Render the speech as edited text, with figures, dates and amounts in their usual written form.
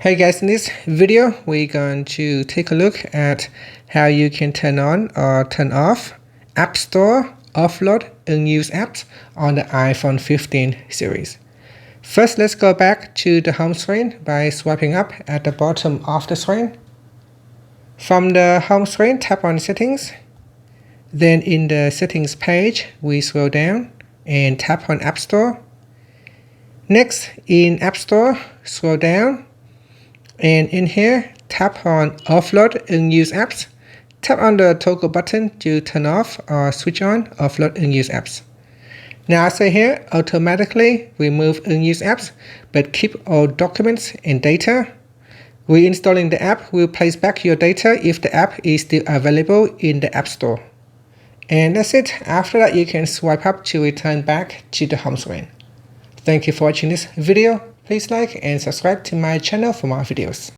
Hey guys, in this video we're going to take a look at how you can turn on or turn off App Store offload unused apps on the iPhone 15 series. First, let's go back to the home screen by swiping up at the bottom of the screen. From the home screen, tap on Settings. Then in the Settings page, we scroll down and tap on App Store. Next, in App Store, scroll down. And in here, tap on Offload Unused Apps. Tap on the toggle button to turn off or switch on Offload Unused Apps. Now I say here, automatically remove unused apps, but keep all documents and data. Reinstalling the app will place back your data if the app is still available in the App Store. And that's it. After that, you can swipe up to return back to the home screen. Thank you for watching this video. Please like and subscribe to my channel for more videos.